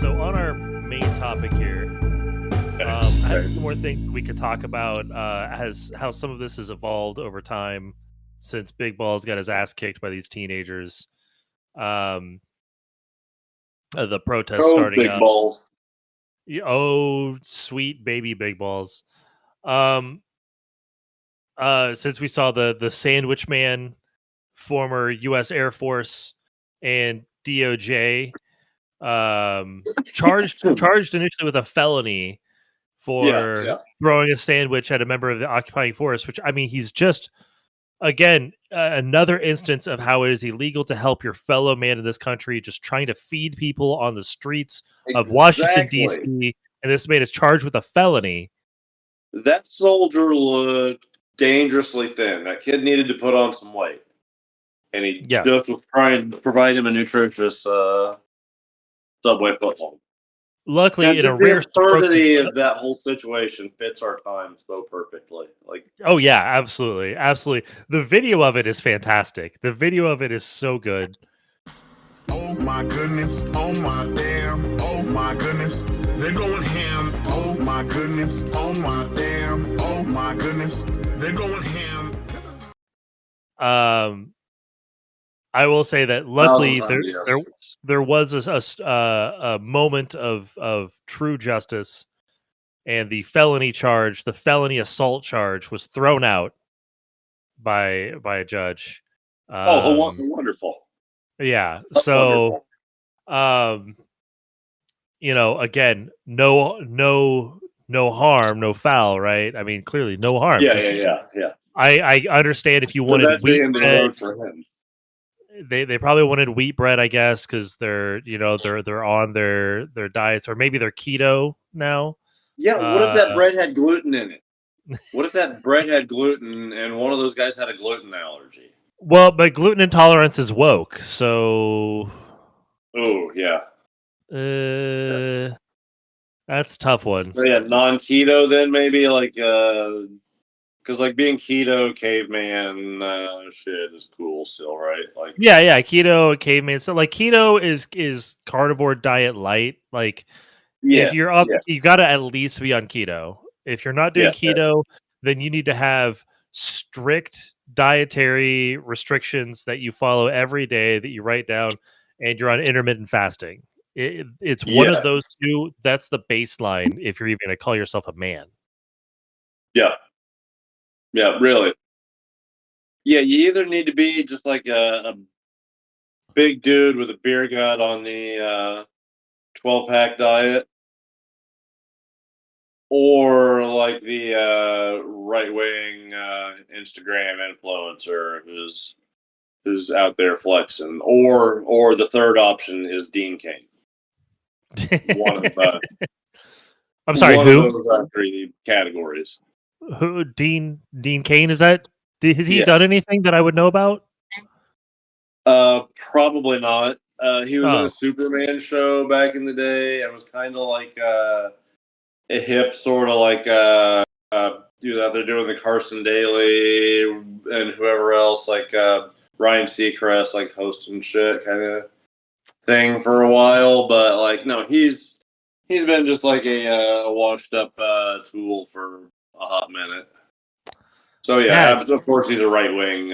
So on our main topic here, I have a few more things we could talk about as how some of this has evolved over time since Big Ball's got his ass kicked by these teenagers. Um, the protests Oh, starting big up. balls. Oh, sweet baby Big Balls. Since we saw the Sandwich Man, former U.S. Air Force and DOJ, charged initially with a felony for throwing a sandwich at a member of the occupying force, which, I mean, he's just, again, another instance of how it is illegal to help your fellow man in this country, just trying to feed people on the streets of Washington, D.C., and this man is charged with a felony. That soldier looked dangerously thin. That kid needed to put on some weight. And he just was trying to provide him a nutritious Subway football. Luckily, and in a the rare absurdity of that whole situation fits our time so perfectly. Oh yeah, absolutely, absolutely. The video of it is fantastic. The video of it is so good. Oh my goodness, oh my damn, oh my goodness, they're going ham. Oh my goodness, oh my damn, oh my goodness, they're going ham. I will say that luckily there was a moment of true justice, and the felony charge, the felony assault charge, was thrown out by a judge. Wonderful. Yeah. So, again, no harm, no foul, right? I mean, clearly no harm. Yeah. I understand if you wanted that's wheat the end of the road for him. They probably wanted wheat bread, I guess, because they're on their diets, or maybe they're keto now. Yeah, what if that bread had gluten in it? What if that bread had gluten and one of those guys had a gluten allergy? Well, but gluten intolerance is woke, so. Oh yeah. That's a tough one. So, yeah, non-keto then maybe because being keto caveman shit is cool still, right? Yeah, keto caveman. So keto is carnivore diet light. If you're up, you got to at least be on keto. If you're not doing keto, then you need to have strict dietary restrictions that you follow every day, that you write down, and you're on intermittent fasting. It's one of those two. That's the baseline if you're even going to call yourself a man. Yeah, really. Yeah, you either need to be just like a big dude with a beer gut on the 12-pack diet, or like the right-wing Instagram influencer who's out there flexing, or the third option is Dean Cain. One of I'm sorry, one who? of those are three categories. Who? Dean Cain? Is that? Has he done anything that I would know about? Probably not. He was in a Superman show back in the day, and was kind of like a hip sort of he was out there doing the Carson Daly and whoever else, Ryan Seacrest, hosting shit kind of thing for a while. But no, he's been just a washed up tool for a hot minute. So of course he's a right wing.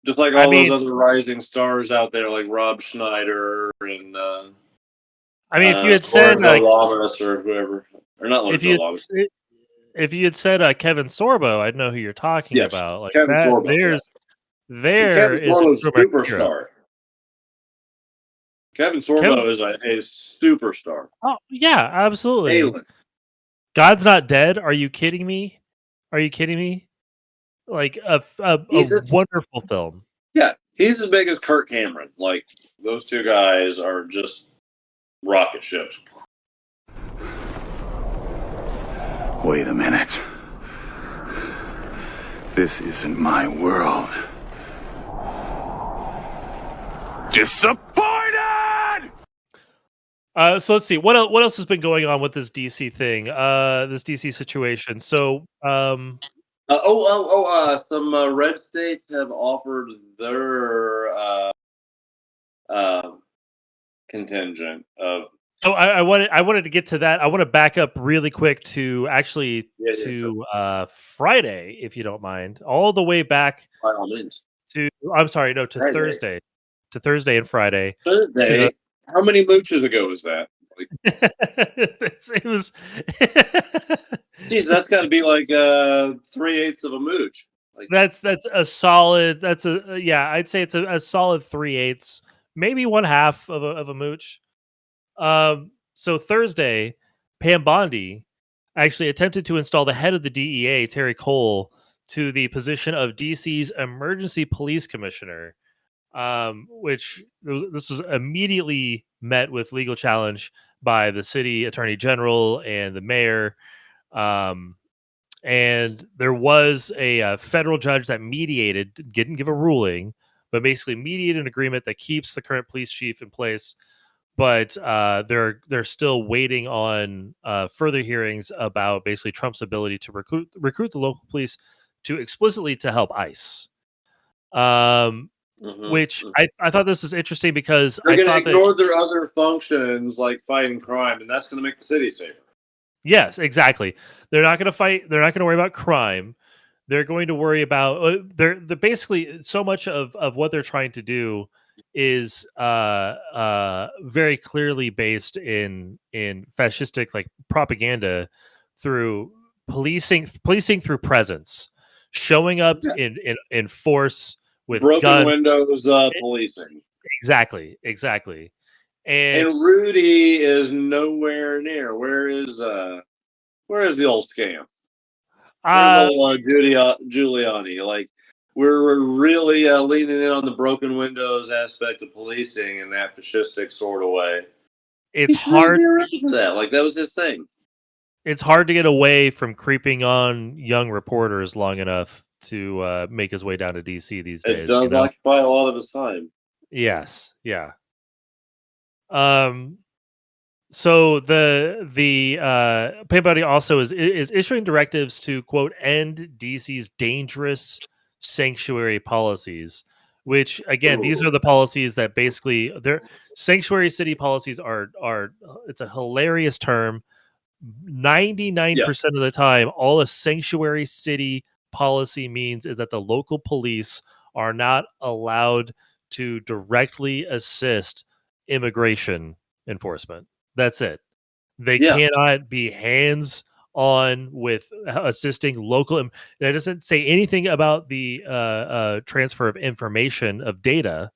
Just like all those other rising stars out there, like Rob Schneider and if you had said Lamas or whoever, or not Lorenzo Lamas. If you had said Kevin Sorbo, I'd know who you're talking about. Kevin Sorbo. Kevin Sorbo's a superstar. Kevin Sorbo is a superstar. Oh yeah, absolutely. God's Not Dead. Are you kidding me? Like a wonderful film. Yeah, he's as big as Kirk Cameron. Those two guys are just rocket ships. Wait a minute. This isn't my world. Disappointed! So let's see. What else has been going on with this DC thing? This DC situation. So some red states have offered their contingent of. So I wanted to get to that. I want to back up really quick to actually Friday, if you don't mind, all the way back By all means. to Friday. Thursday, to Thursday and Friday. Thursday. How many mooches ago was that? Like, it was. Geez, that's got to be like 3/8 of a mooch. Like, that's a solid. I'd say it's a solid 3/8, maybe 1/2 of a mooch. So Thursday, Pam Bondi actually attempted to install the head of the DEA, Terry Cole, to the position of DC's emergency police commissioner, this was immediately met with legal challenge by the city attorney general and the mayor. And there was a federal judge that mediated, didn't give a ruling, but basically mediated an agreement that keeps the current police chief in place. But they're still waiting on further hearings about basically Trump's ability to recruit the local police to explicitly to help ICE. Which I thought this was interesting because they're going to ignore their other functions like fighting crime, and that's going to make the city safer. Yes, exactly. They're not going to fight. They're not going to worry about crime. They're going to worry about they're basically so much of what they're trying to do is very clearly based in fascistic like propaganda through policing through presence, showing up in force with broken guns. Windows policing. Exactly. And Rudy is nowhere near. Where is the old scam? Where's old Giuliani? Like, we're really leaning in on the broken windows aspect of policing in that fascistic sort of way. It's hard for that. Like, that was his thing. It's hard to get away from creeping on young reporters long enough to make his way down to DC these days. It does occupy a lot of his time. Yes, yeah. So the Pay Buddy also is issuing directives to quote end DC's dangerous sanctuary policies, which again these are the policies that basically their sanctuary city policies are it's a hilarious term. 99% of the time, all a sanctuary city policy means is that the local police are not allowed to directly assist immigration enforcement. That's it. They cannot be hands on with assisting local. That doesn't say anything about the transfer of information of data.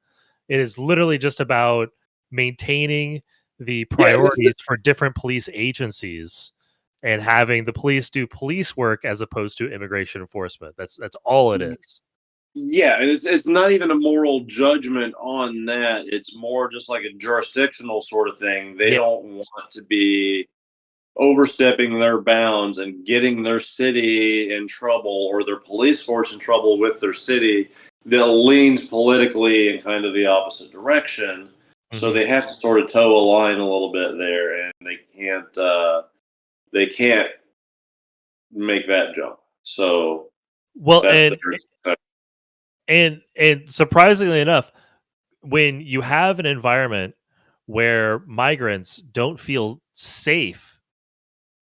It is literally just about maintaining the priorities for different police agencies and having the police do police work as opposed to immigration enforcement. That's all it is. Yeah, and it's not even a moral judgment on that. It's more just like a jurisdictional sort of thing. They don't want to be overstepping their bounds and getting their city in trouble or their police force in trouble with their city that leans politically in kind of the opposite direction. So they have to sort of toe a line a little bit there, and they can't make that jump. So and surprisingly enough, when you have an environment where migrants don't feel safe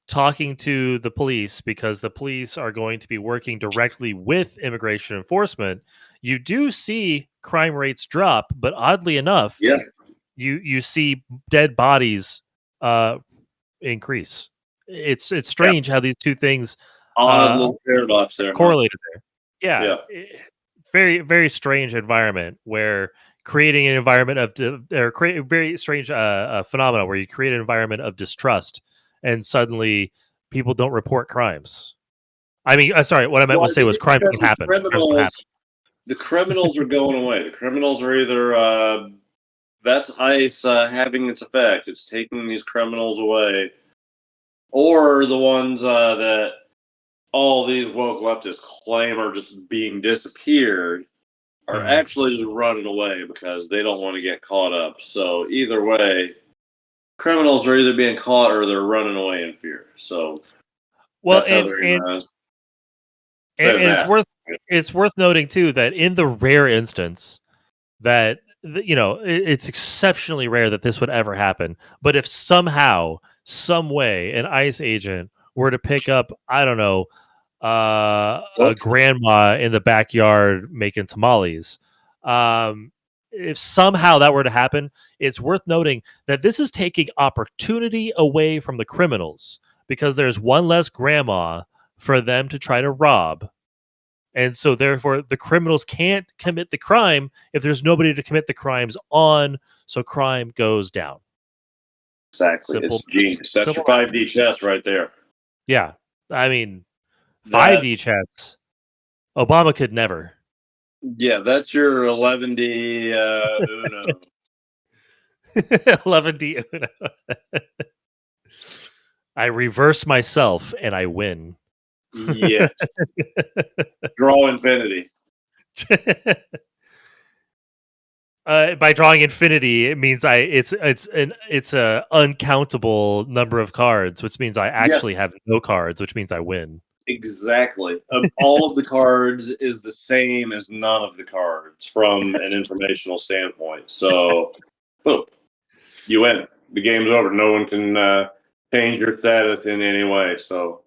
talking to the police because the police are going to be working directly with immigration enforcement, you do see crime rates drop, but oddly enough, you see dead bodies increase. It's strange how these two things odd little paradox there correlated there. Yeah. Very very strange environment where creating an environment of create a very strange phenomena where you create an environment of distrust and suddenly people don't report crimes. I mean, sorry, what I meant to say was crimes don't happen. The criminals are going away. The criminals are either that's ICE having its effect. It's taking these criminals away, or the ones that all these woke leftists claim are just being disappeared are actually just running away because they don't want to get caught up. So either way, criminals are either being caught or they're running away in fear. So and it's worth noting too that in the rare instance that it's exceptionally rare that this would ever happen. But if somehow, some way, an ICE agent were to pick up, I don't know, a grandma in the backyard making tamales, if somehow that were to happen, it's worth noting that this is taking opportunity away from the criminals because there's one less grandma for them to try to rob. And so therefore the criminals can't commit the crime if there's nobody to commit the crimes on, so crime goes down. Exactly. It's genius. That's your 5D chess right there. Yeah. I mean, 5D chess. Obama could never. Yeah, that's your 11D Uno. 11D Uno. I reverse myself and I win. Yes. Draw infinity. By drawing infinity, it means it's a uncountable number of cards, which means I actually have no cards, which means I win. Exactly. All of the cards is the same as none of the cards from an informational standpoint. So, boom, you win. The game's over. No one can change your status in any way. So,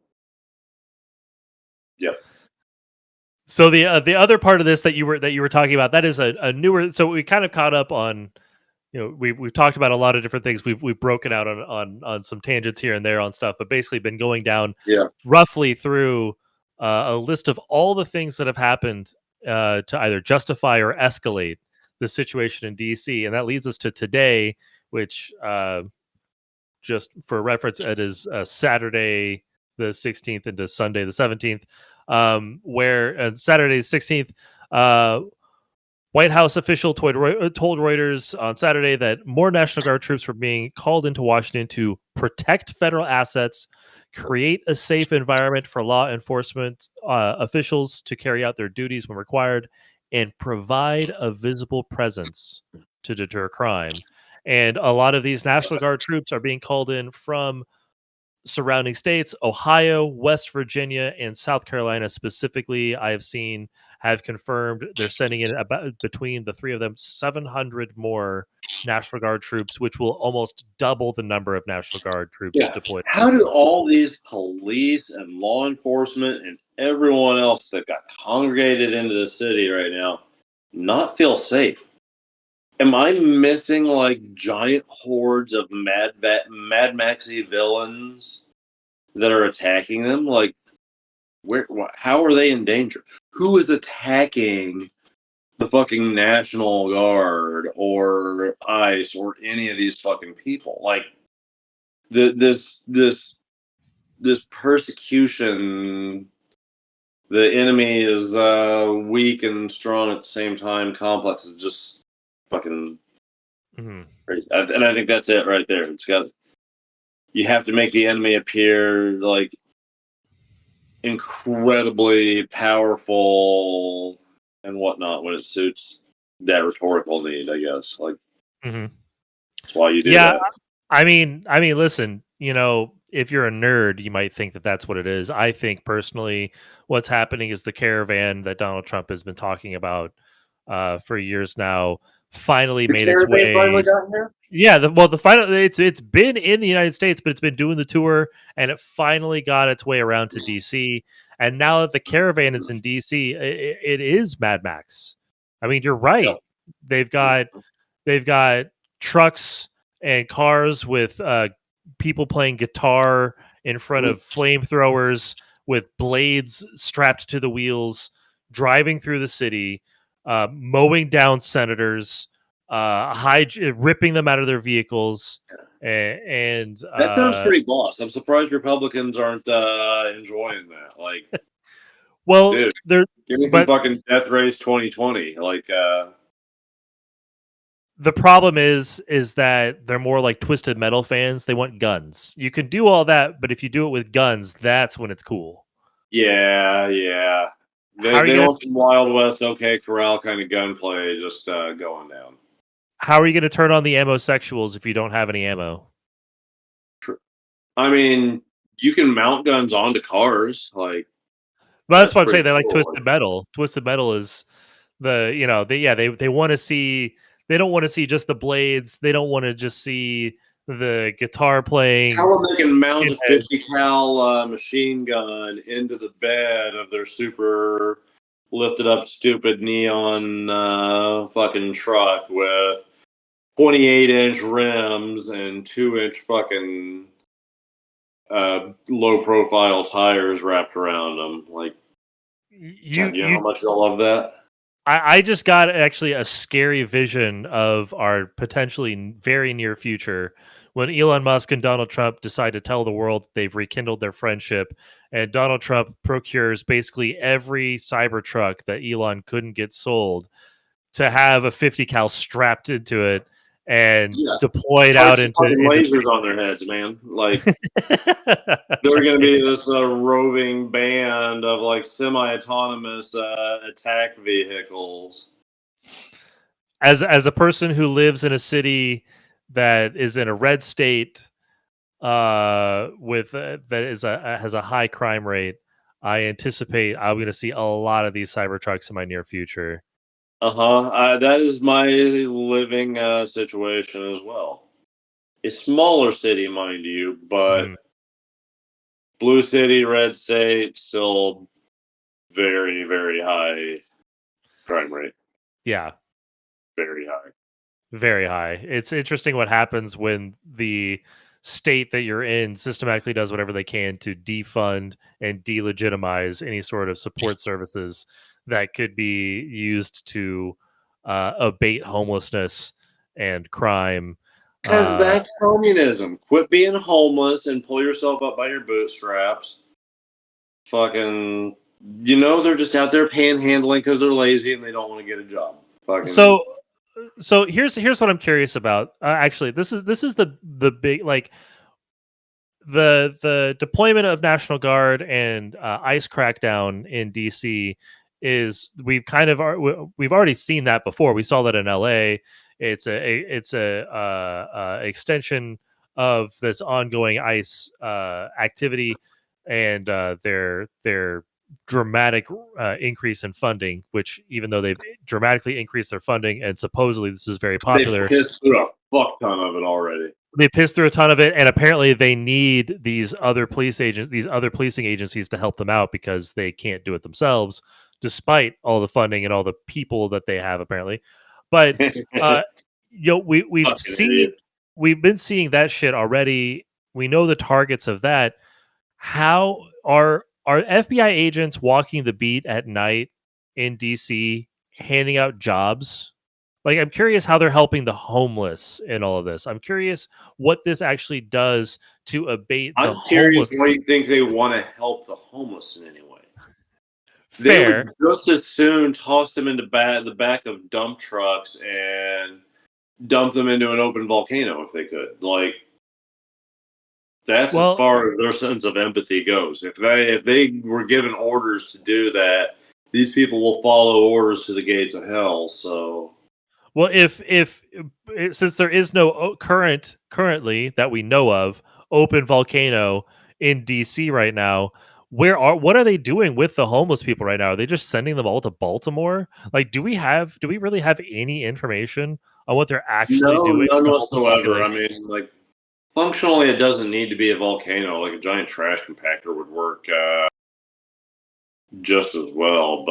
yeah. So the other part of this that you were talking about, that is a newer. So we kind of caught up on, we've talked about a lot of different things. We've broken out on some tangents here and there on stuff, but basically been going down roughly through a list of all the things that have happened to either justify or escalate the situation in DC, and that leads us to today, which just for reference, it is Saturday the 16th into Sunday the 17th. Where Saturday the 16th, White House official told Reuters on Saturday that more National Guard troops were being called into Washington to protect federal assets, create a safe environment for law enforcement officials to carry out their duties when required, and provide a visible presence to deter crime. And a lot of these National Guard troops are being called in from surrounding states. Ohio, West Virginia, and South Carolina specifically, I have seen have confirmed they're sending in about, between the three of them, 700 more National Guard troops, which will almost double the number of National Guard troops deployed. How do all these police and law enforcement and everyone else that got congregated into the city right now not feel safe? Am I missing like giant hordes of Mad Maxy villains that are attacking them? Like, how are they in danger? Who is attacking the fucking National Guard or ICE or any of these fucking people? Like, this persecution. The enemy is weak and strong at the same time. Complex is just fucking crazy. And I think that's it right there. You have to make the enemy appear like incredibly powerful and whatnot when it suits that rhetorical need, I guess. Like, that's why you do that. I mean, listen, if you're a nerd, you might think that that's what it is. I think personally, what's happening is the caravan that Donald Trump has been talking about for years now finally made its way. Finally got here? Yeah, the final it's been in the United States, but it's been doing the tour, and it finally got its way around to DC. And now that the caravan is in DC, it is Mad Max. I mean, you're right. Yeah. They've got trucks and cars with people playing guitar in front of flamethrowers with blades strapped to the wheels, driving through the city, mowing down senators, ripping them out of their vehicles, and that sounds pretty boss. I'm surprised Republicans aren't enjoying that. Like, well, dude, give me some fucking Death Race 2020. Like, the problem is that they're more like Twisted Metal fans. They want guns. You can do all that, but if you do it with guns, that's when it's cool. Yeah. They want some Wild West, OK Corral kind of gunplay just going down. How are you going to turn on the ammosexuals if you don't have any ammo? I mean, you can mount guns onto cars. Like, well, that's what I'm saying. They like Twisted Metal. Twisted Metal is they want to see They don't want to see just the blades. They don't want to just see the guitar playing. How they can mount a 50 cal machine gun into the bed of their super lifted up stupid neon fucking truck with 28-inch rims and 2-inch fucking low profile tires wrapped around them. Like, you know how much I love that? I just got actually a scary vision of our potentially very near future when Elon Musk and Donald Trump decide to tell the world they've rekindled their friendship, and Donald Trump procures basically every Cybertruck that Elon couldn't get sold to have a 50 cal strapped into it and deployed out into lasers on their heads, man. Like, they're going to be this roving band of like semi-autonomous attack vehicles. As a person who lives in a city that is in a red state, with has a high crime rate, I anticipate I'm going to see a lot of these Cybertrucks in my near future. That is my living situation as well. A smaller city, mind you, but blue city, red state, still very, very high crime rate. Yeah. Very high. Very high. It's interesting what happens when the state that you're in systematically does whatever they can to defund and delegitimize any sort of support services that could be used to abate homelessness and crime. Because that's communism. Quit being homeless and pull yourself up by your bootstraps. Fucking, they're just out there panhandling because they're lazy and they don't want to get a job. Fucking. So here's what I'm curious about. Actually, this is the big, like, the deployment of National Guard and ICE crackdown in DC is we've already seen that before. We saw that in LA. It's a extension of this ongoing ICE activity and their dramatic increase in funding, which even though they've dramatically increased their funding and supposedly this is very popular, they pissed through a fuck ton of it already. They pissed through a ton of it, and apparently they need these other policing agencies to help them out because they can't do it themselves, despite all the funding and all the people that they have apparently. But we've been seeing that shit already. We know the targets of that. How are FBI agents walking the beat at night in DC handing out jobs? Like, I'm curious how they're helping the homeless in all of this. I'm curious what this actually does to abate the homeless. I'm curious why you think they want to help the homeless in any way. Fair. They would just as soon toss them into the back of dump trucks and dump them into an open volcano if they could. Like, that's as far as their sense of empathy goes. If they were given orders to do that, these people will follow orders to the gates of hell. So, well, if since there is no currently that we know of open volcano in DC right now, what are they doing with the homeless people right now? Are they just sending them all to Baltimore? Like, do we really have any information on what they're actually doing? None whatsoever. I mean, like, functionally, it doesn't need to be a volcano. Like, a giant trash compactor would work just as well.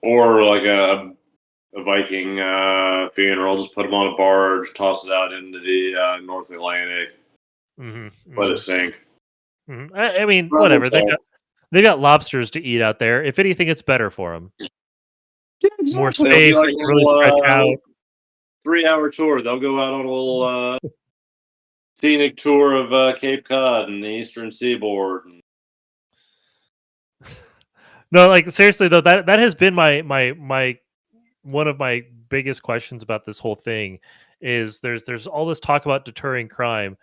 Or like a Viking funeral, just put them on a barge, toss it out into the North Atlantic, let it sink. Mm-hmm. I mean, whatever. They got lobsters to eat out there. If anything, it's better for them. Yeah, exactly. More space, like really stretch out. 3-hour tour. They'll go out on a little scenic tour of Cape Cod and the Eastern Seaboard. No, like, seriously though, that has been my one of my biggest questions about this whole thing is there's all this talk about deterring crime.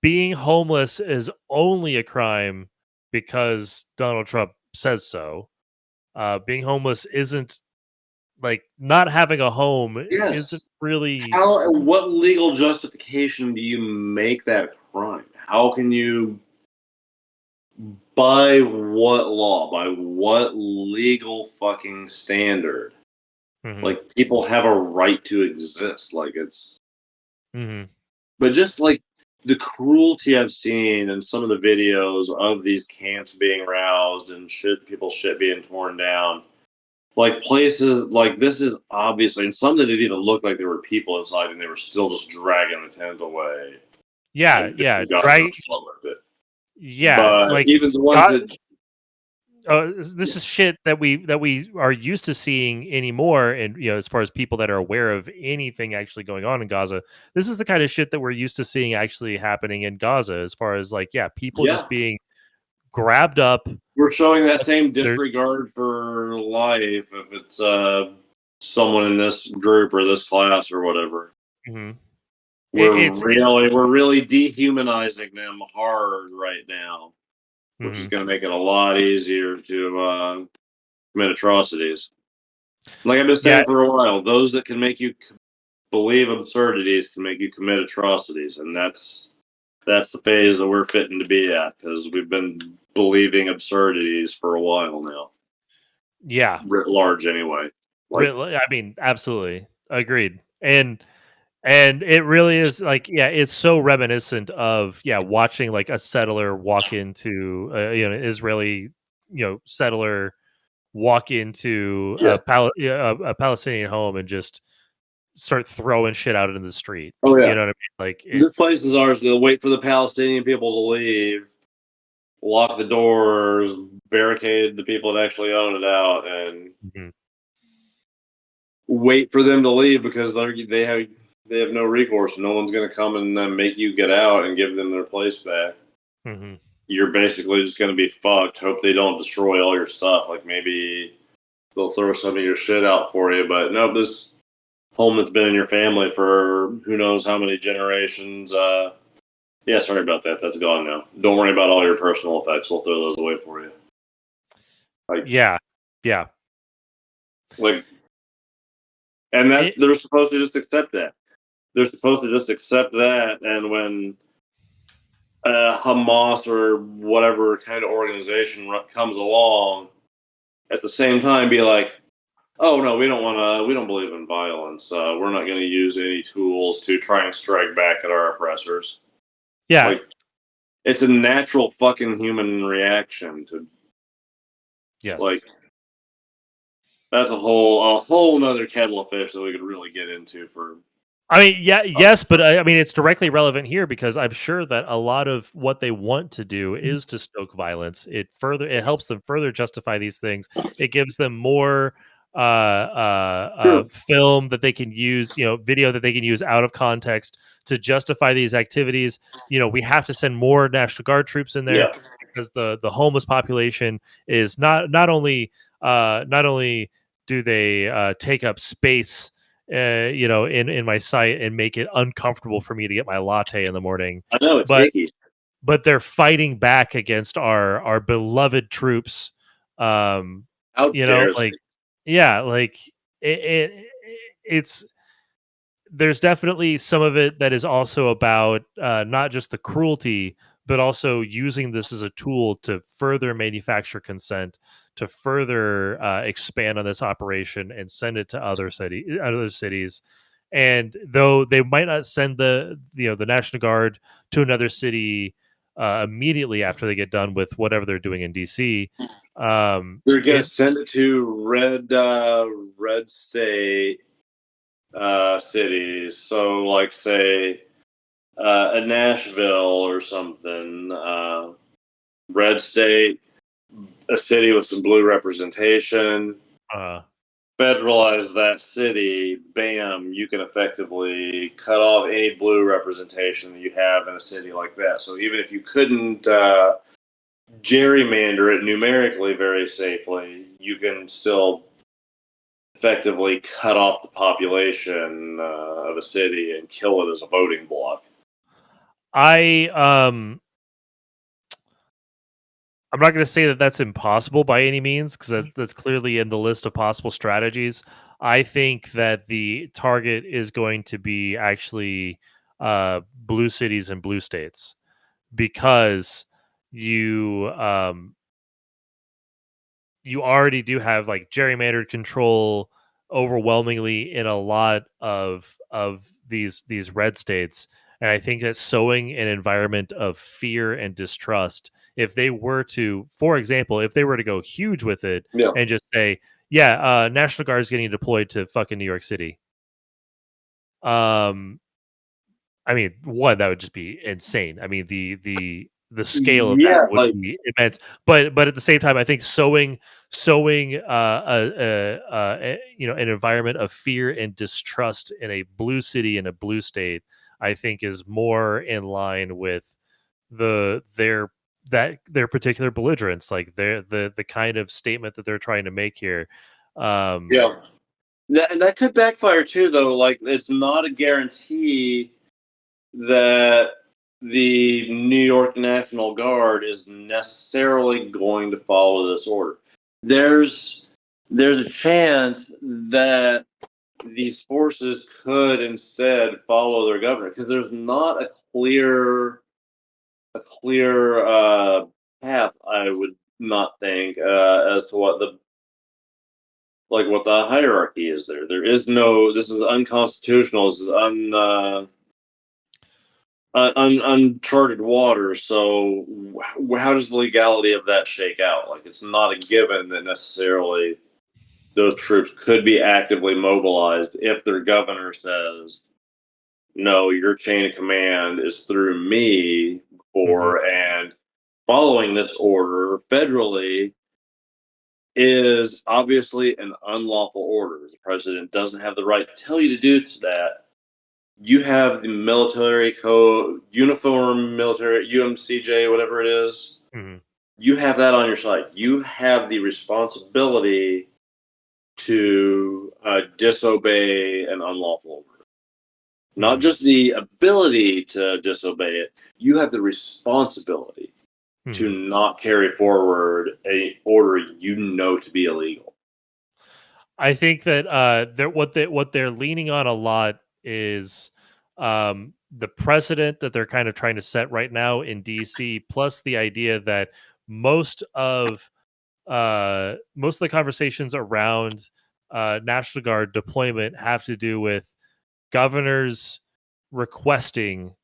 Being homeless is only a crime because Donald Trump says so. Being homeless isn't, like, not having a home isn't really. What legal justification do you make that a crime? How can you, by what law, by what legal fucking standard Like, people have a right to exist. Like, it's... Mm-hmm. But just, like, the cruelty I've seen in some of the videos of these camps being roused and people's shit being torn down. Like, places, like, this is obviously... And some that didn't even look like there were people inside, and they were still just dragging the tent away. Yeah, yeah. Right. With it. Yeah, But like, even the ones that... this is shit that we are used to seeing anymore, and as far as people that are aware of anything actually going on in Gaza, this is the kind of shit that we're used to seeing actually happening in Gaza. As far as like, people just being grabbed up. We're showing that same disregard for life if it's someone in this group or this class or whatever. Mm-hmm. We're really dehumanizing them hard right now, which is going to make it a lot easier to commit atrocities. Like I've been saying for a while, those that can make you believe absurdities can make you commit atrocities, and that's the phase that we're fitting to be at, because we've been believing absurdities for a while now. Yeah, writ large anyway. Like, I mean, absolutely agreed, and it really is like, it's so reminiscent of watching like a settler walk into an Israeli settler walk into a Palestinian home and just start throwing shit out into the street. Oh yeah, you know what I mean? Like, this place is ours. They'll wait for the Palestinian people to leave, lock the doors, barricade the people that actually own it out, and wait for them to leave, because they have no recourse. No one's going to come and make you get out and give them their place back. You're basically just going to be fucked. Hope they don't destroy all your stuff. Like, maybe they'll throw some of your shit out for you, but no, this home that's been in your family for who knows how many generations. Sorry about that. That's gone now. Don't worry about all your personal effects. We'll throw those away for you. Like, yeah. Like, and they're supposed to just accept that. They're supposed to just accept that, and when Hamas or whatever kind of organization comes along, at the same time, be like, "Oh no, we don't believe in violence. We're not going to use any tools to try and strike back at our oppressors." Yeah, like, it's a natural fucking human reaction to. Yes. Like, that's a whole nother kettle of fish that we could really get into for. I mean, yes, but I mean, it's directly relevant here because I'm sure that a lot of what they want to do is to stoke violence. It helps them further justify these things. It gives them more film that they can use, video that they can use out of context to justify these activities. We have to send more National Guard troops in there because the homeless population is not only do they take up space in my site and make it uncomfortable for me to get my latte in the morning. I know it's icky. But they're fighting back against our beloved troops. It's there's definitely some of it that is also about not just the cruelty, but also using this as a tool to further manufacture consent, to further expand on this operation and send it to other cities. And though they might not send the National Guard to another city immediately after they get done with whatever they're doing in DC, they're gonna send it to red state cities. So, like, say a Nashville or something, red state, a city with some blue representation. Federalize that city, bam, you can effectively cut off any blue representation that you have in a city like that. So even if you couldn't gerrymander it numerically very safely, you can still effectively cut off the population of a city and kill it as a voting bloc. I'm not going to say that that's impossible by any means, because that's clearly in the list of possible strategies. I think that the target is going to be actually blue cities and blue states, because you already do have like gerrymandered control overwhelmingly in a lot of these red states. And I think that sowing an environment of fear and distrust, if they were to, for example, if they were to go huge with it and just say, yeah, National Guard is getting deployed to fucking New York City. I mean, one, that would just be insane. I mean, the scale of that would be immense. But at the same time, I think sowing an environment of fear and distrust in a blue city in a blue state, I think is more in line with their particular belligerence, like the kind of statement that they're trying to make here. That could backfire too, though. Like, it's not a guarantee that the New York National Guard is necessarily going to follow this order. There's a chance that these forces could instead follow their governor, because there's not a clear path, I would not think, as to what the hierarchy is there. There is no. This is unconstitutional. This is uncharted waters. So how does the legality of that shake out? Like, it's not a given that necessarily those troops could be actively mobilized if their governor says, no, your chain of command is through me, and following this order federally is obviously an unlawful order. The president doesn't have the right to tell you to do that. You have the military code, uniform military, UMCJ, whatever it is. Mm-hmm. You have that on your side. You have the responsibility to disobey an unlawful order. Not just the ability to disobey it. You have the responsibility to not carry forward a order you know to be illegal. I think that what they're leaning on a lot is the precedent that they're kind of trying to set right now in DC, plus the idea that most of the conversations around National Guard deployment have to do with governors requesting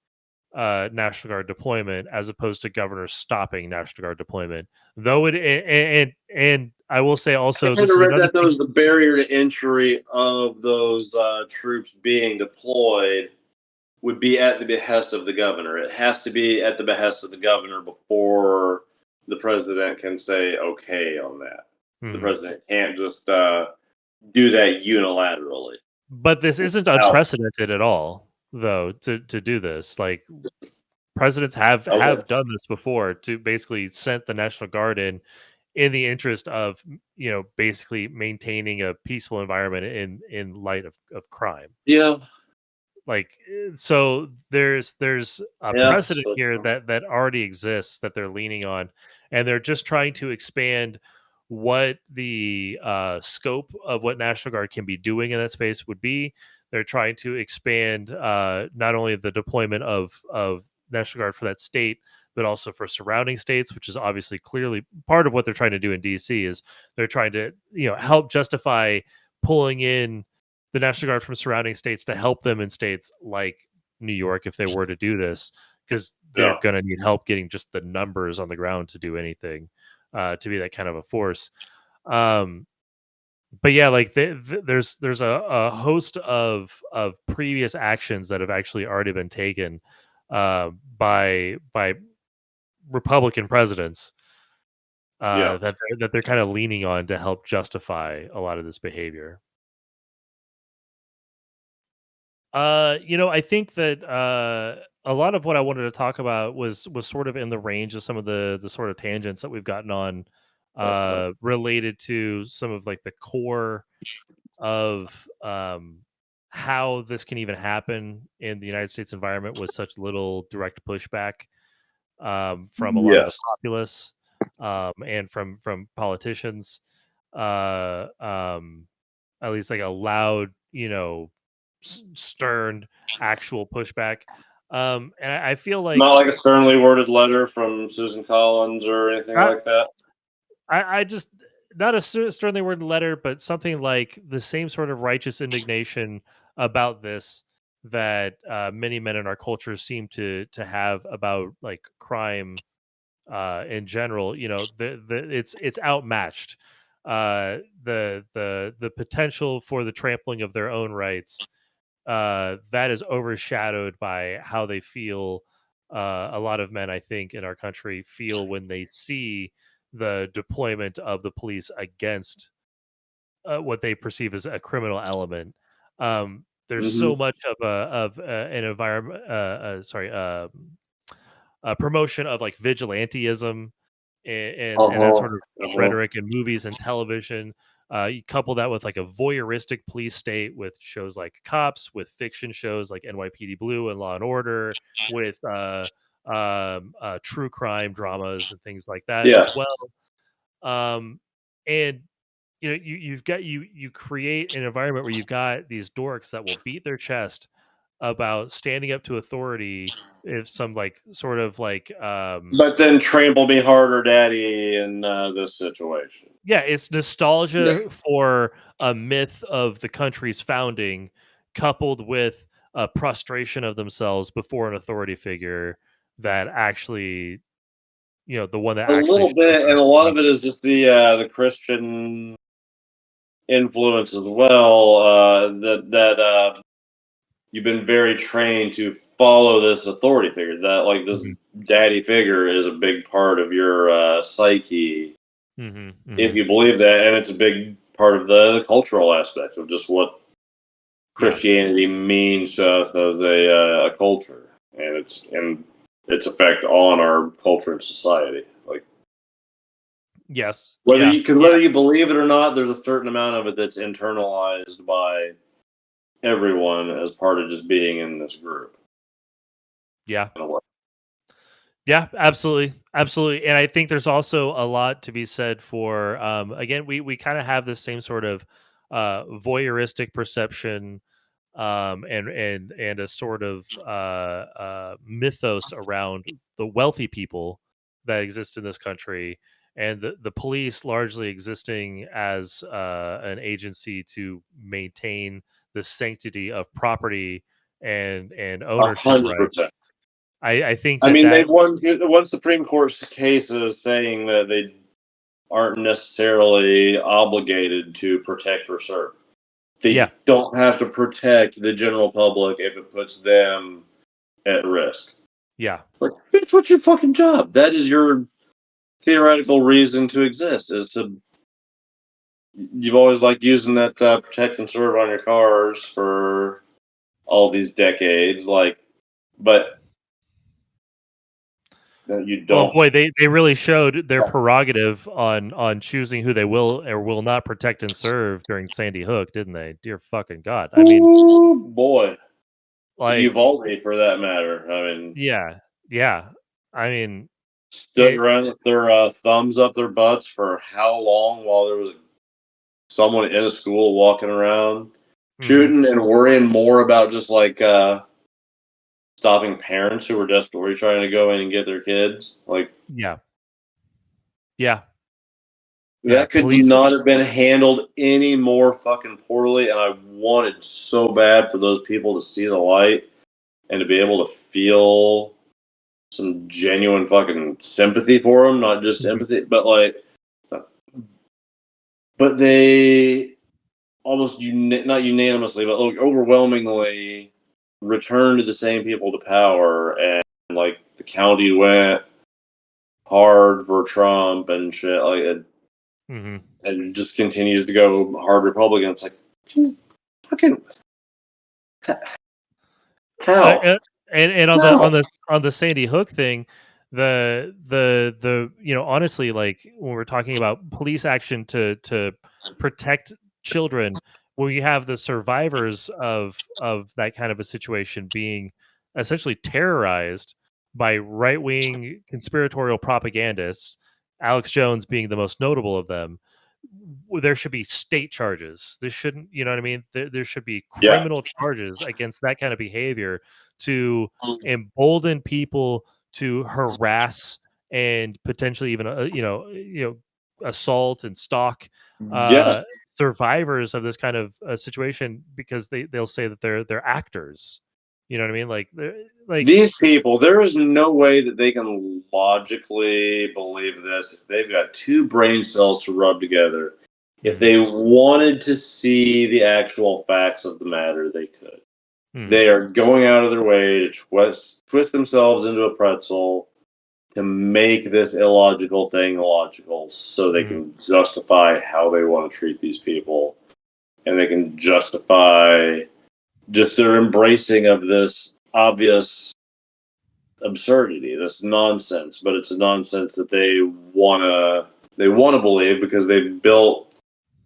National Guard deployment as opposed to governors stopping National Guard deployment. Though and I will say also, I kind of read that was the barrier to entry of those troops being deployed would be at the behest of the governor. It has to be at the behest of the governor before the president can say okay on that. The president can't just do that unilaterally. But this isn't unprecedented at all, though, to do this. Like, presidents have done this before, to basically send the National Guard in the interest of, basically maintaining a peaceful environment in light of crime. Yeah. Like, so there's a precedent here that already exists that they're leaning on, and they're just trying to expand what the scope of what National Guard can be doing in that space would be. They're trying to expand not only the deployment of National Guard for that state, but also for surrounding states, which is obviously clearly part of what they're trying to do in DC. Is they're trying to help justify pulling in the National Guard from surrounding states to help them in states like New York if they were to do this, because they're going to need help getting just the numbers on the ground to do anything, to be that kind of a force. But yeah, like there's a host of previous actions that have actually already been taken by Republican presidents that they're kind of leaning on to help justify a lot of this behavior. I think that a lot of what I wanted to talk about was sort of in the range of some of the sort of tangents that we've gotten on related to some of like the core of how this can even happen in the United States environment with such little direct pushback from a lot of the populace and from politicians, at least like a loud, stern actual pushback. And I feel like not like a sternly worded letter from Susan Collins or anything like that. I just, not a sternly worded letter, but something like the same sort of righteous indignation about this that many men in our culture seem to have about like crime in general. You know, it's outmatched. The potential for the trampling of their own rights that is overshadowed by how they feel. A lot of men, I think, in our country feel when they see the deployment of the police against what they perceive as a criminal element. There's Mm-hmm. so much of an environment, a promotion of like vigilantism and that Uh-huh. sort of Uh-huh. rhetoric in movies and television. You couple that with like a voyeuristic police state with shows like Cops, with fiction shows like NYPD Blue and Law and Order, with true crime dramas and things like that Yeah. as well. And you know, you create an environment where you've got these dorks that will beat their chest about standing up to authority if some like sort of like But then trample me harder, daddy, in this situation. yeah, it's Yeah. nostalgia for a myth of the country's founding coupled with a prostration of themselves before an authority figure that actually, you know, the one that A actually little shows bit, and up. a lot of it is just the Christian influence as well. That you've been very trained to follow this authority figure. That like this Mhm, daddy figure is a big part of your psyche, mhm, if mhm. you believe that, and it's a big part of the cultural aspect of just what Yeah. Christianity means to us as a culture, and its effect on our culture and society. Like Yes. whether Yeah. you because Yeah. whether you believe it or not, there's a certain amount of it that's internalized by everyone as part of just being in this group. Yeah. Yeah, absolutely, absolutely, and I think there's also a lot to be said for. Again, we kind of have this same sort of voyeuristic perception, and a sort of mythos around the wealthy people that exist in this country, and the police largely existing as an agency to maintain the sanctity of property and ownership rights. 100%. I think I that mean, that they've won Supreme Court cases saying that they aren't necessarily obligated to protect or serve. yeah. They don't have to protect the general public if it puts them at risk. Yeah. Like, bitch, what's your fucking job? That is your theoretical reason to exist. Is to you've always liked using that protect and serve on your cars for all these decades, like, but no, you Well, don't. boy, they really showed their prerogative on choosing who they will or will not protect and serve during Sandy Hook, didn't they? Dear fucking God. I mean, Ooh, boy. like, Uvalde, for that matter. I mean, yeah, yeah. I mean, stood it. around with their thumbs up their butts for how long while there was someone in a school walking around Mhm. shooting and worrying more about just like stopping parents who were desperately trying to go in and get their kids. Like, Yeah, yeah, yeah. that could Police. not have been handled any more fucking poorly. And I wanted so bad for those people to see the light and to be able to feel some genuine fucking sympathy for them, not just Mhm. empathy, but like, but they almost not unanimously, but like overwhelmingly returned to the same people to power, and like the county went hard for Trump and shit, like, Mhm. and it just continues to go hard Republican. It's like, fucking Uh, how? uh, and How? on the Sandy Hook thing, the you know, honestly, like when we're talking about police action to protect children, when you have the survivors of that kind of a situation being essentially terrorized by right wing conspiratorial propagandists, Alex Jones being the most notable of them, there should be state charges. There shouldn't, you know what I mean? There should be Yeah, criminal charges against that kind of behavior to embolden people to harass and potentially even, assault and stalk survivors of this kind of situation because they'll say that they're actors. You know what I mean? Like these people, there is no way that they can logically believe this. They've got two brain cells to rub together. If they wanted to see the actual facts of the matter, they could. They are going out of their way to twist themselves into a pretzel to make this illogical thing logical so they can justify how they want to treat these people. And they can justify just their embracing of this obvious absurdity, this nonsense. But it's a nonsense that they wanna believe because they've built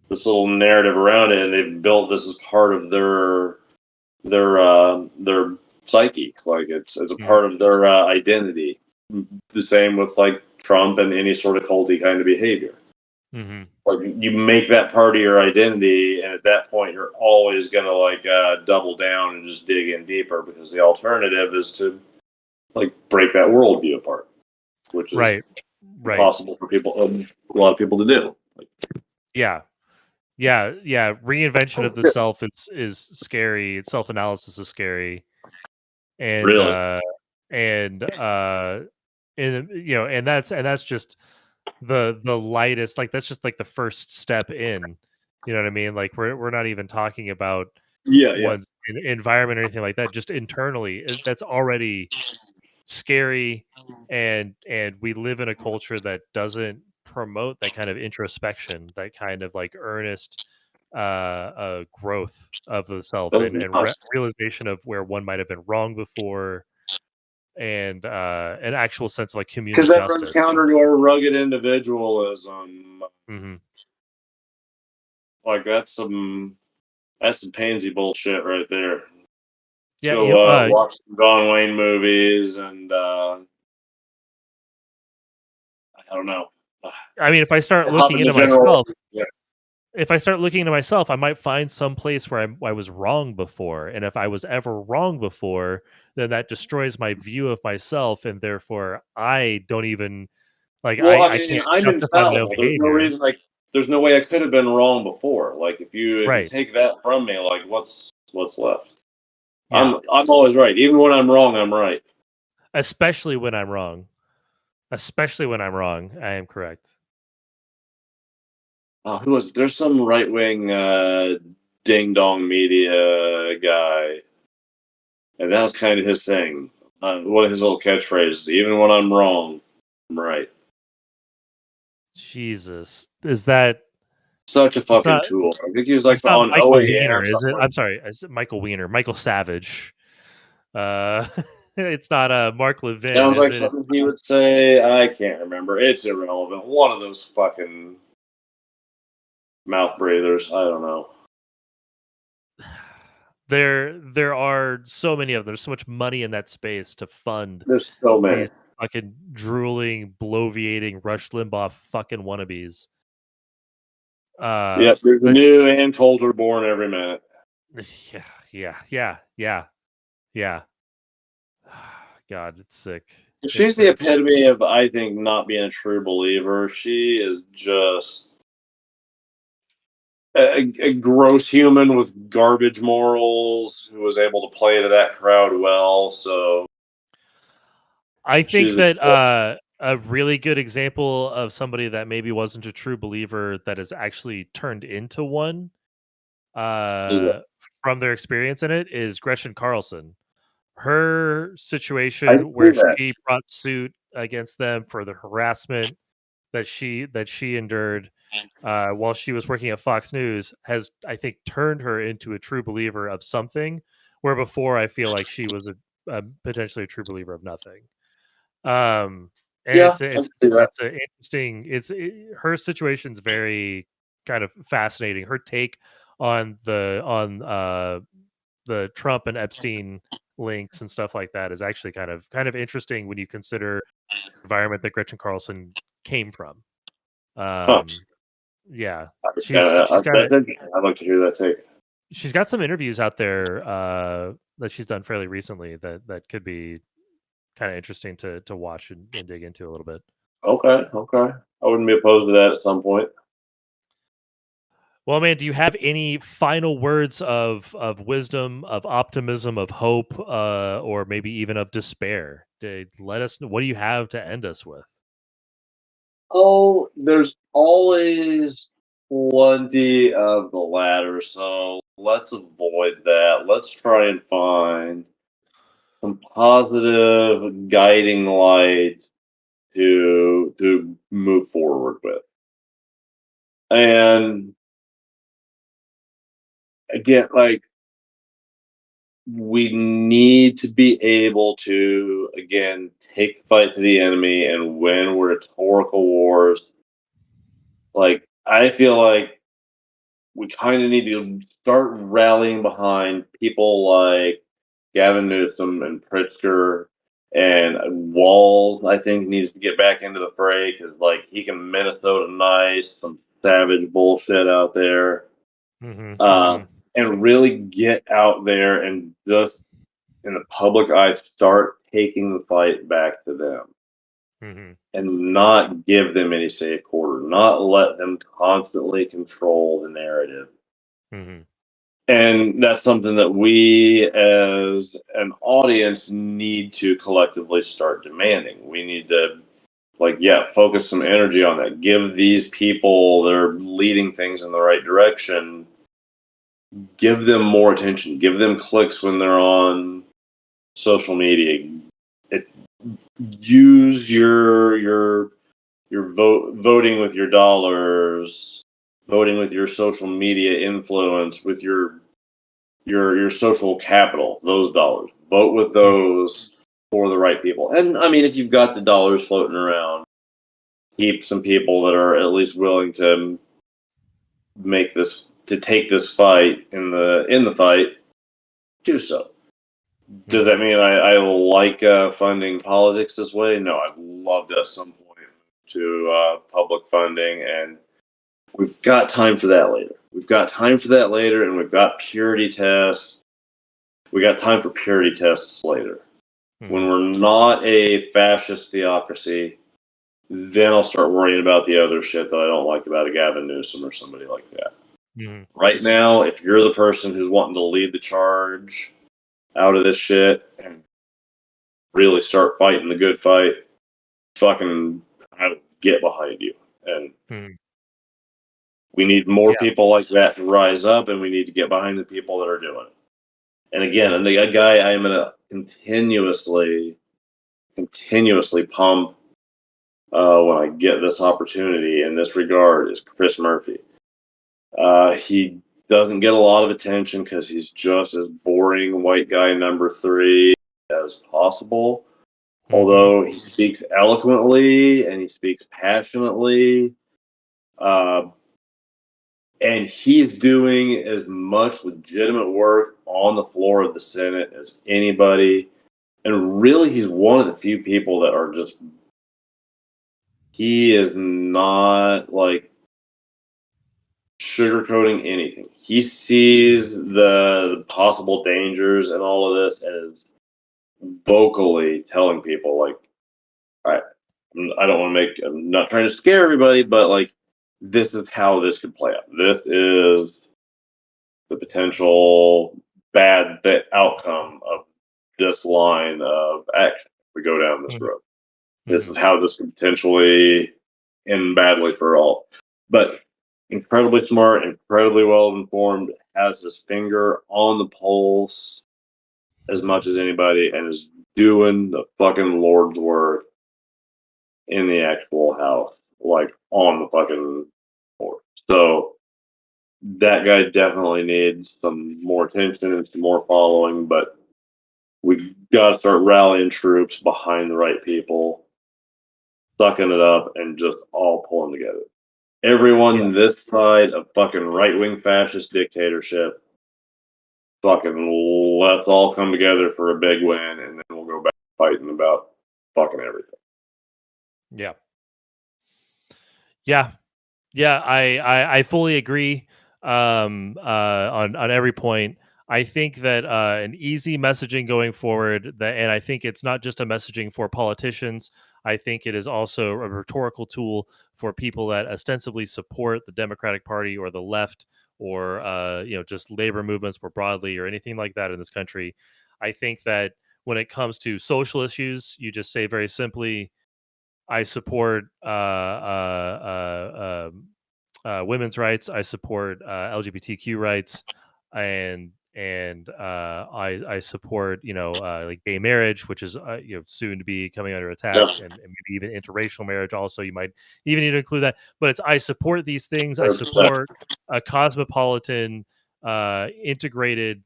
this little narrative around it, and they've built this as part of their psyche. Like it's a part of their identity. The same with like Trump and any sort of culty kind of behavior. Like you make that part of your identity, and at that point, you're always gonna like double down and just dig in deeper because the alternative is to like break that worldview apart, which is impossible for people, a lot of people to do. Like, yeah. Reinvention of the self is scary. Self-analysis is scary, and really, and and that's just the lightest. Like that's just like the first step in. You know what I mean? Like we're not even talking about one's environment or anything like that. Just internally, that's already scary, and we live in a culture that doesn't promote that kind of introspection, that kind of like earnest growth of the self and realization of where one might have been wrong before, and an actual sense of like communal because that justice. runs counter to our rugged individualism. Like that's some pansy bullshit right there. Go watch some Don Wayne movies, and I don't know. I mean, if I start looking into myself, if I start looking into myself, I might find some place where I was wrong before. And if I was ever wrong before, then that destroys my view of myself, and therefore I don't even like. Well, I can't I'm justify my own infallible. There's no behavior. reason. Like, there's no way I could have been wrong before. Like, if you take that from me, like, what's left? Yeah. I'm always right. Even when I'm wrong, I'm right. Especially when I'm wrong. I am correct. Oh, who was it? There's some right wing ding dong media guy, and that was kind of his thing. One of his little catchphrases: "Even when I'm wrong, I'm right." Jesus, is that such a fucking tool? I think he was like on Michael OAN Weiner, or is something. it? I'm sorry, is it Michael Weiner? Michael Savage. It's not Mark Levin. Sounds like something he would say. I can't remember. It's irrelevant. One of those fucking mouth breathers. I don't know. There are so many of them. There's so much money in that space to fund. There's so many. These fucking drooling, bloviating Rush Limbaugh fucking wannabes. Yes, there's a new Ann Coulter born every minute. Yeah. God, it's sick. She's the epitome of, I think, not being a true believer. She is just a gross human with garbage morals who was able to play to that crowd well. So I think that a really good example of somebody that maybe wasn't a true believer that has actually turned into one from their experience in it is Gretchen Carlson. Her situation where she brought suit against them for the harassment that she endured while she was working at Fox News has, I think, turned her into a true believer of something, where before I feel like she was a potentially a true believer of nothing. And it's an interesting. Her situation's very kind of fascinating. Her take on the Trump and Epstein links and stuff like that is actually kind of interesting when you consider the environment that Gretchen Carlson came from. Yeah, she's got that's interesting. I'd like to hear that take. She's got some interviews out there that she's done fairly recently that could be kind of interesting to watch and dig into a little bit. Okay. I wouldn't be opposed to that at some point. Well, man, do you have any final words of wisdom, of optimism, of hope, or maybe even of despair? Let us know. What do you have to end us with? Oh, there's always plenty of the latter, so let's avoid that. Let's try and find some positive guiding light to move forward with. And again, like, we need to be able to again take the fight to the enemy and win rhetorical wars. Like, I feel like we kind of need to start rallying behind people like Gavin Newsom and Pritzker and Walls. I think needs to get back into the fray because, like, he can Minnesota nice some savage bullshit out there, and really get out there and just in the public eye start taking the fight back to them. And not give them any safe quarter, not let them constantly control the narrative. And that's something that we as an audience need to collectively start demanding. We need to, like, focus some energy on that. Give these people that are leading things in the right direction, give them more attention, give them clicks when they're on social media. Use your voting with your dollars, voting with your social media influence, with your social capital, those dollars. Vote with those for the right people. And I mean, if you've got the dollars floating around, keep some people that are at least willing to take this fight in the fight. Do so. Does that mean I like funding politics this way? No, I'd love to at some point to public funding, and we've got time for that later. And we've got purity tests. We got time for purity tests later. When we're not a fascist theocracy, then I'll start worrying about the other shit that I don't like about a Gavin Newsom or somebody like that. Right now, if you're the person who's wanting to lead the charge out of this shit and really start fighting the good fight, fucking get behind you. And we need more people like that to rise up, and we need to get behind the people that are doing it. And again, a guy I'm going to continuously pump when I get this opportunity in this regard is Chris Murphy. He doesn't get a lot of attention because he's just as boring white guy number 3 as possible. Although he speaks eloquently and he speaks passionately, and he's doing as much legitimate work on the floor of the Senate as anybody. And really, he's one of the few people that are just, he is not like sugarcoating anything. He sees the possible dangers and all of this and is vocally telling people, like, all right, I don't want to I'm not trying to scare everybody, but like, this is how this could play out. This is the potential bad outcome of this line of action if we go down this road. This is how this could potentially end badly for all. But incredibly smart, incredibly well informed, has his finger on the pulse as much as anybody, and is doing the fucking Lord's work in the actual house, like on the fucking floor. So that guy definitely needs some more attention and some more following, but we've got to start rallying troops behind the right people, sucking it up, and just all pulling together. Everyone this side of fucking right-wing fascist dictatorship, fucking let's all come together for a big win, and then we'll go back fighting about fucking everything. I fully agree on every point. I think that an easy messaging going forward, and I think it's not just a messaging for politicians. I think it is also a rhetorical tool for people that ostensibly support the Democratic Party or the left or just labor movements more broadly or anything like that in this country. I think that when it comes to social issues, you just say very simply, I support women's rights. I support LGBTQ rights, and I support like gay marriage, which is soon to be coming under attack, and maybe even interracial marriage. Also, you might even need to include that. But it's I support these things. I support a cosmopolitan, integrated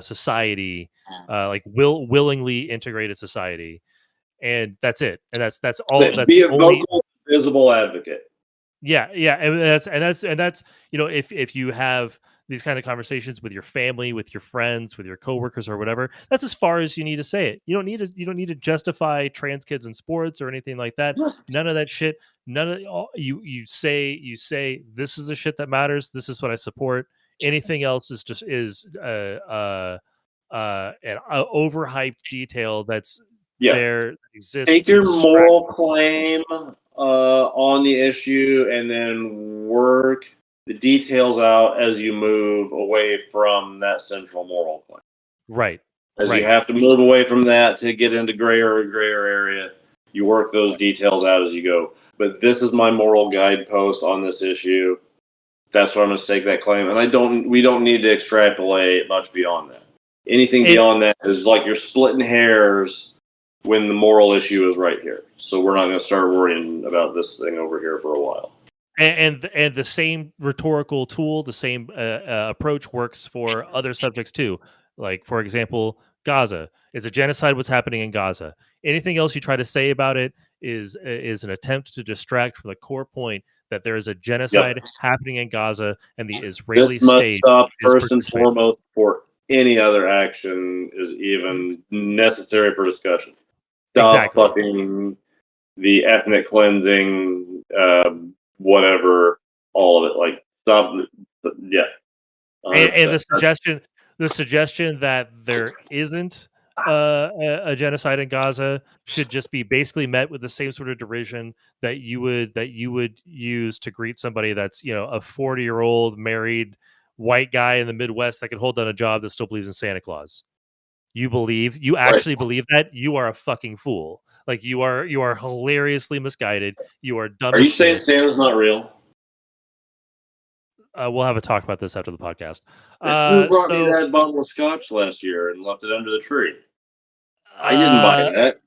society, like willingly integrated society, and that's it. And that's all. That's be a only vocal, visible advocate. Yeah, and that's if you have these kind of conversations with your family, with your friends, with your coworkers or whatever, that's as far as you need to say it. You don't need to justify trans kids in sports or anything like that. None of that shit. None of you say this is the shit that matters. This is what I support. Anything else is just an overhyped detail that's there exists. Take your moral claim on the issue and then work the details out as you move away from that central moral claim. Right. As you have to move away from that to get into grayer area, you work those details out as you go. But this is my moral guidepost on this issue. That's where I'm going to stake that claim. And we don't need to extrapolate much beyond that. Anything beyond that is like you're splitting hairs when the moral issue is right here. So we're not going to start worrying about this thing over here for a while. And the same rhetorical tool, the same approach works for other subjects too. Like, for example, Gaza. It's a genocide what's happening in Gaza. Anything else you try to say about it is an attempt to distract from the core point that there is a genocide happening in Gaza and the Israeli this must state stop first and foremost before any other action is even necessary for discussion. Stop fucking the ethnic cleansing, whatever, all of it. Like, stop. Yeah. And the suggestion that there isn't a genocide in Gaza should just be basically met with the same sort of derision that you would use to greet somebody that's a 40-year-old married white guy in the Midwest that can hold down a job that still believes in Santa Claus. You actually believe that? You are a fucking fool. Like, you are hilariously misguided. You are dumb. Are you saying Santa's not real? We'll have a talk about this after the podcast. Who brought me that bottle of scotch last year and left it under the tree? I didn't buy that.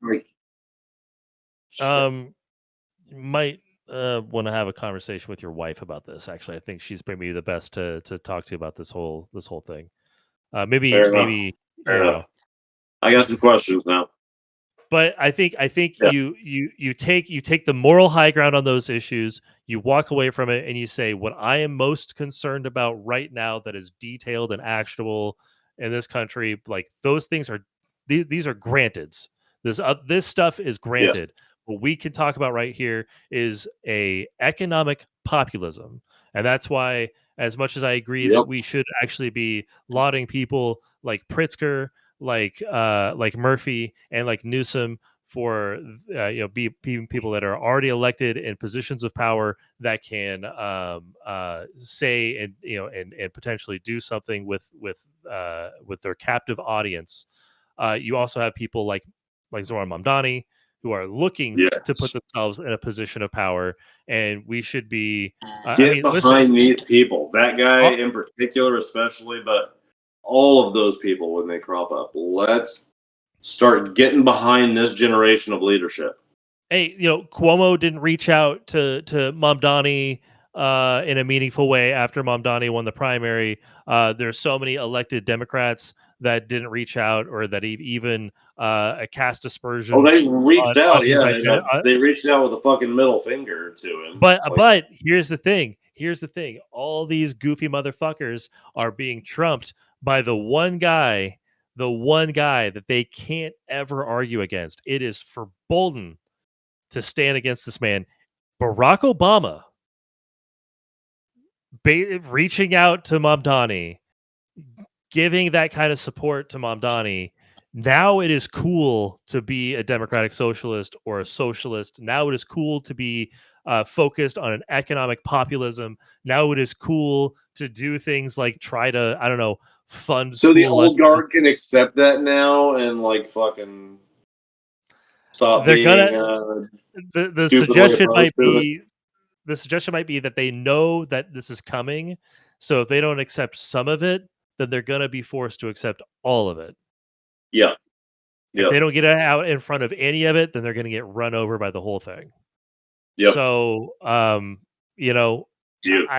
You might want to have a conversation with your wife about this. Actually, I think she's maybe the best to talk to about this whole thing. Maybe Fair enough. I got some questions now. But I think you take the moral high ground on those issues. You walk away from it and you say, what I am most concerned about right now that is detailed and actionable in this country, like those things are these are granteds. This stuff is granted. What we can talk about right here is a economic populism, and that's why, as much as I agree that we should actually be lauding people like Pritzker, like Murphy, and like Newsom for being people that are already elected in positions of power that can say and potentially do something with their captive audience. You also have people like Zoran Mamdani who are looking to put themselves in a position of power, and we should be behind these people. That guy in particular, especially, but all of those people when they crop up. Let's start getting behind this generation of leadership. Hey, Cuomo didn't reach out to Mamdani in a meaningful way after Mamdani won the primary. There's so many elected Democrats that didn't reach out, or that even cast aspersions. Oh, they reached out. They reached out with a fucking middle finger to him. But here's the thing. All these goofy motherfuckers are being trumped by the one guy that they can't ever argue against. It is verboten to stand against this man. Barack Obama reaching out to Mamdani, giving that kind of support to Mamdani Now it is cool to be a democratic socialist or a socialist. Now it is cool to be focused on an economic populism. Now it is cool to do things like try to, I don't know, fund So the school old lunches. guard can accept that now and like fucking stop They're being gonna the stupidly suggestion opposed might to it. be that they know that this is coming. So if they don't accept some of it, then they're gonna be forced to accept all of it. Yeah. If they don't get out in front of any of it, then they're going to get run over by the whole thing. Yep. So, you know, Beautiful.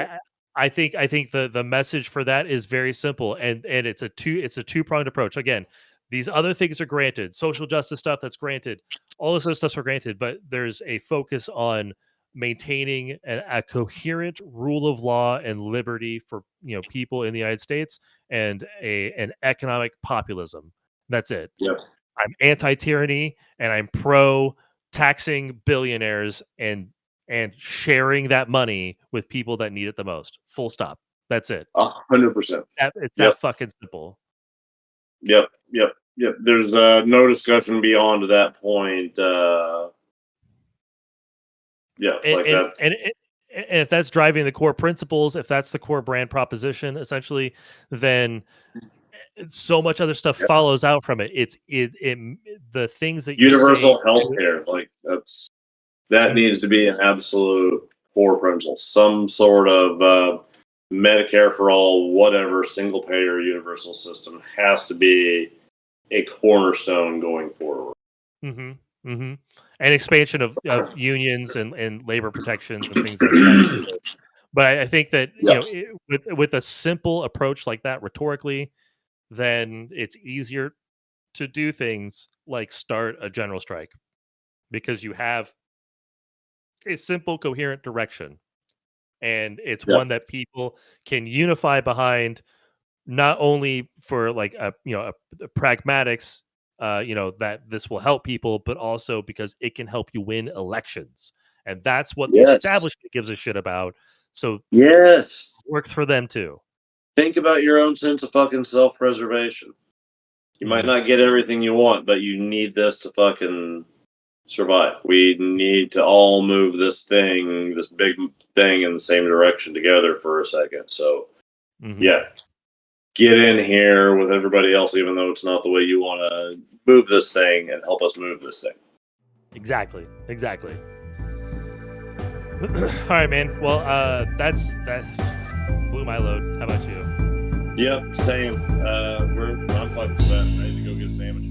I think the message for that is very simple, and it's a two-pronged approach. Again, these other things are granted, social justice stuff that's granted, all this other stuff's are granted, but there's a focus on maintaining a coherent rule of law and liberty for people in the United States, and an economic populism. That's it. Yep. I'm anti-tyranny and I'm pro taxing billionaires and sharing that money with people that need it the most. Full stop. That's it. 100%. It's that fucking simple. Yep. There's no discussion beyond that point. And if that's driving the core principles, if that's the core brand proposition, essentially, then so much other stuff follows out from it. It's the things that universal healthcare, like that needs to be an absolute core principle. Some sort of Medicare for all, whatever, single payer universal system has to be a cornerstone going forward. And expansion of unions and labor protections and things like that. But I think that with a simple approach like that rhetorically, then it's easier to do things like start a general strike, because you have a simple, coherent direction, and it's one that people can unify behind, not only for like a pragmatics, that this will help people, but also because it can help you win elections, and that's what the establishment gives a shit about. So it works for them too. Think about your own sense of fucking self-preservation. You might not get everything you want, but you need this to fucking survive. We need to all move this big thing in the same direction together for a second. So, get in here with everybody else, even though it's not the way you want to move this thing, and help us move this thing. Exactly. All right, man. Well, that blew my load. How about you? Yep, same. I'm fucking set. I need to go get a sandwich.